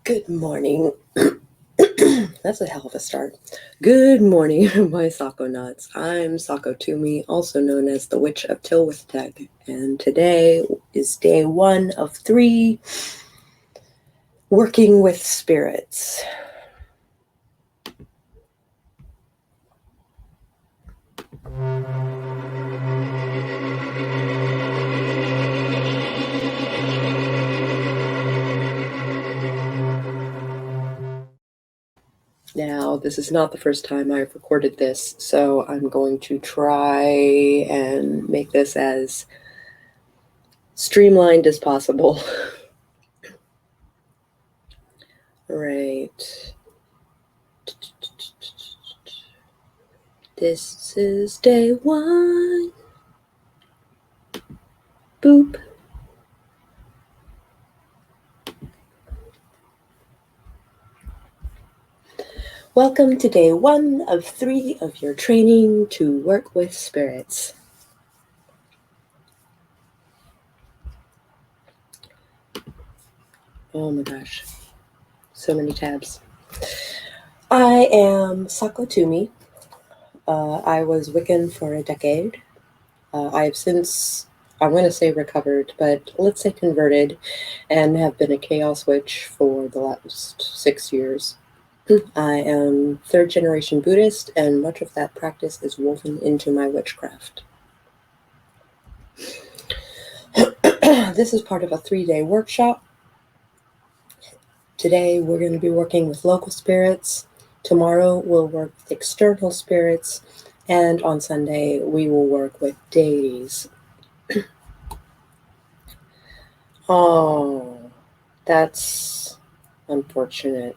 Good morning. That's a hell of a start. Good morning, my Sakonauts. I'm Sako Tumi, also known as the Witch of Tylwyth Teg, and today is day 1 of 3, working with spirits. Now, this is not the first time I've recorded this, so I'm going to try and make this as streamlined as possible. All right. This is day 1. Boop. Welcome to day 1 of 3 of your training to work with spirits. Oh my gosh, so many tabs. I am Sako Tumi. I was Wiccan for a decade. I have since, I want to say recovered, but let's say converted, and have been a chaos witch for the last 6 years. I am 3rd generation Buddhist, and much of that practice is woven into my witchcraft. This is part of a 3-day workshop. Today we're going to be working with local spirits. Tomorrow we'll work with external spirits, and on Sunday we will work with deities. Oh, that's unfortunate.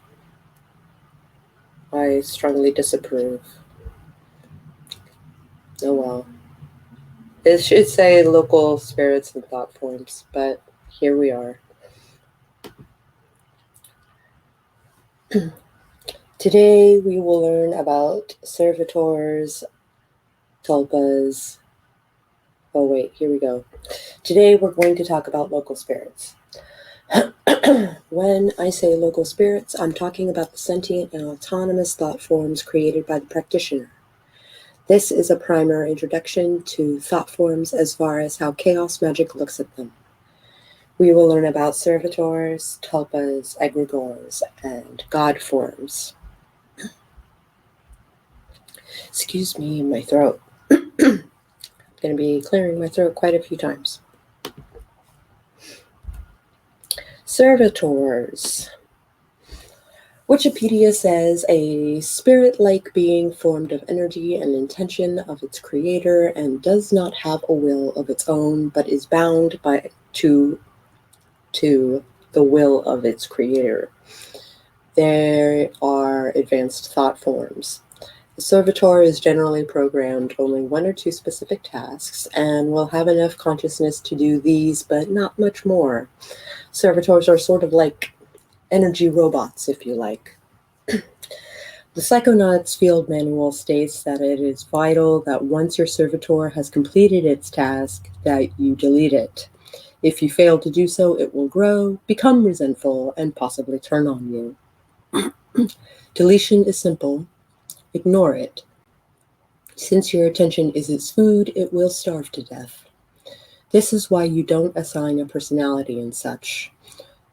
I strongly disapprove. Oh well. It should say local spirits and thought forms, but here we are. Today we will learn about servitors, tulpas. Oh wait, here we go. Today we're going to talk about local spirits. When I say local spirits, I'm talking about the sentient and autonomous thought forms created by the practitioner. This is a primer introduction to thought forms as far as how chaos magic looks at them. We will learn about servitors, tulpas, aggregors, and god forms. Excuse me, my throat. I'm going to be clearing my throat quite a few times. Servitors. Wikipedia says a spirit-like being formed of energy and intention of its creator and does not have a will of its own, but is bound to the will of its creator. There are advanced thought forms. The servitor is generally programmed only 1 or 2 specific tasks and will have enough consciousness to do these, but not much more. Servitors are sort of like energy robots, if you like. The Sakonauts field manual states that it is vital that once your servitor has completed its task, that you delete it. If you fail to do so, it will grow, become resentful, and possibly turn on you. Deletion is simple. Ignore it. Since your attention is its food, it will starve to death. This is why you don't assign a personality and such.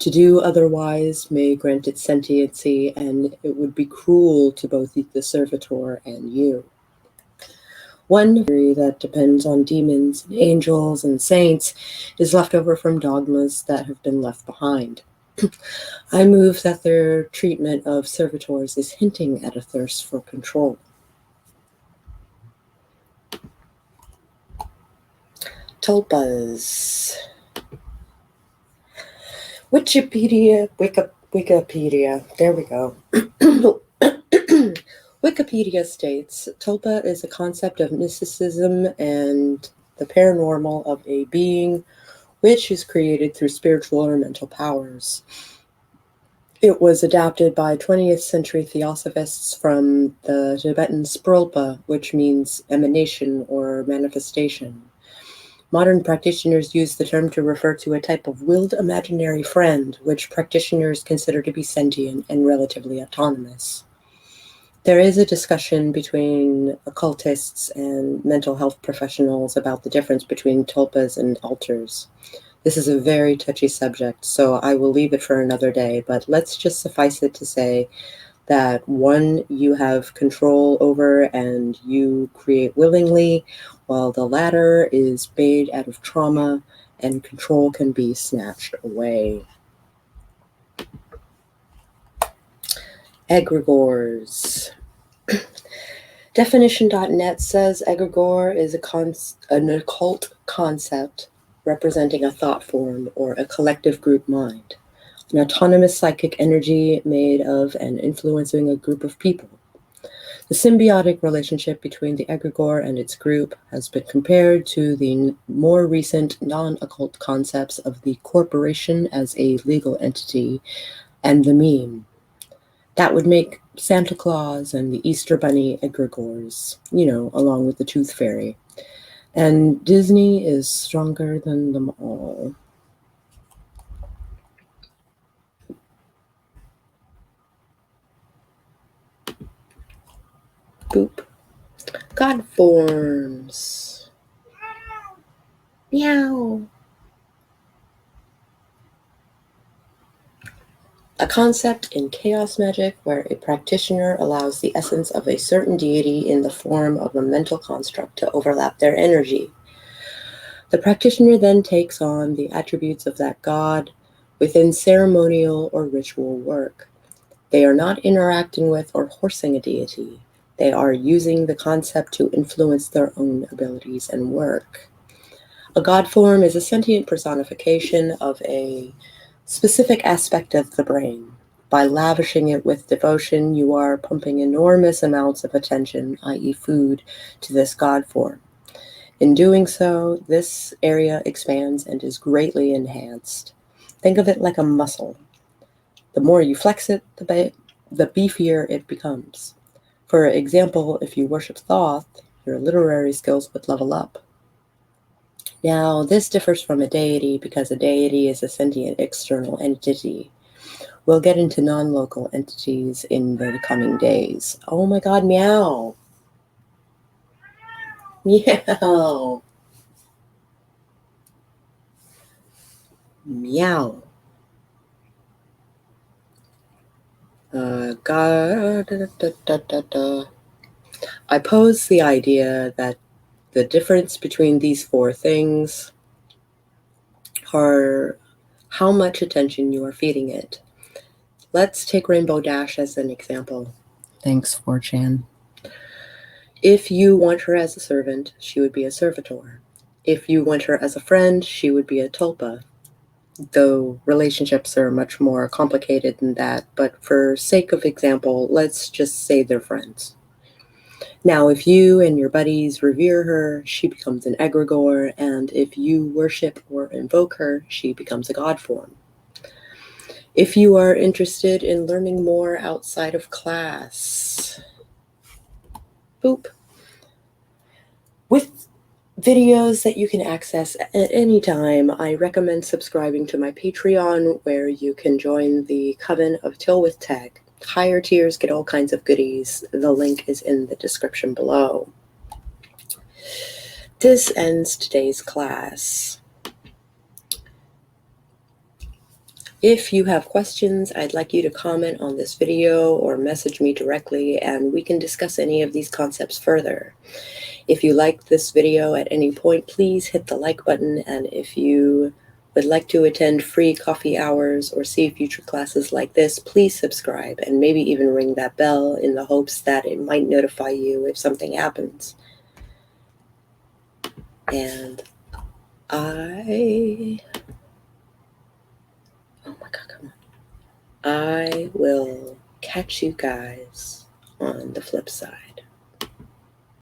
To do otherwise may grant it sentiency, and it would be cruel to both the servitor and you. One theory that depends on demons and angels and saints is left over from dogmas that have been left behind. I move that their treatment of servitors is hinting at a thirst for control. Tulpas. Wikipedia, there we go. Wikipedia states, tulpa is a concept of mysticism and the paranormal of a being which is created through spiritual or mental powers. It was adapted by 20th century theosophists from the Tibetan sprulpa, which means emanation or manifestation. Modern practitioners use the term to refer to a type of willed imaginary friend, which practitioners consider to be sentient and relatively autonomous. There is a discussion between occultists and mental health professionals about the difference between tulpas and altars. This is a very touchy subject, so I will leave it for another day, but let's just suffice it to say that one you have control over and you create willingly, while the latter is made out of trauma and control can be snatched away. Aggregors. Definition.net says aggregor is an occult concept representing a thought form or a collective group mind, an autonomous psychic energy made of and influencing a group of people. The symbiotic relationship between the aggregor and its group has been compared to the more recent non-occult concepts of the corporation as a legal entity and the meme. That would make Santa Claus and the Easter Bunny egregores, along with the Tooth Fairy. And Disney is stronger than them all. Boop. God forms. Meow. A concept in chaos magic where a practitioner allows the essence of a certain deity in the form of a mental construct to overlap their energy. The practitioner then takes on the attributes of that god within ceremonial or ritual work. They are not interacting with or horsing a deity. They are using the concept to influence their own abilities and work. A god form is a sentient personification of a specific aspect of the brain. By lavishing it with devotion, you are pumping enormous amounts of attention, i.e. food, to this god form. In doing so, this area expands and is greatly enhanced. Think of it like a muscle. The more you flex it, the beefier it becomes. For example, if you worship Thoth, your literary skills would level up. Now, this differs from a deity because a deity is a sentient external entity. We'll get into non-local entities in the coming days. Oh my god, meow. Meow. Meow. I pose the idea that the difference between these four things are how much attention you are feeding it. Let's take Rainbow Dash as an example. Thanks, 4chan. If you want her as a servant, she would be a servitor. If you want her as a friend, she would be a tulpa. Though relationships are much more complicated than that, but for sake of example, let's just say they're friends. Now, if you and your buddies revere her, she becomes an egregore, and if you worship or invoke her, she becomes a god form. If you are interested in learning more outside of class, boop, with videos that you can access at any time, I recommend subscribing to my Patreon, where you can join the Coven of Tylwyth Teg. Higher tiers get all kinds of goodies. The link is in the description below. This ends today's class. If you have questions, I'd like you to comment on this video or message me directly, and we can discuss any of these concepts further. If you liked this video at any point, please hit the like button, and if you would like to attend free coffee hours or see future classes like this, please subscribe and maybe even ring that bell in the hopes that it might notify you if something happens. And oh my god, come on. I will catch you guys on the flip side.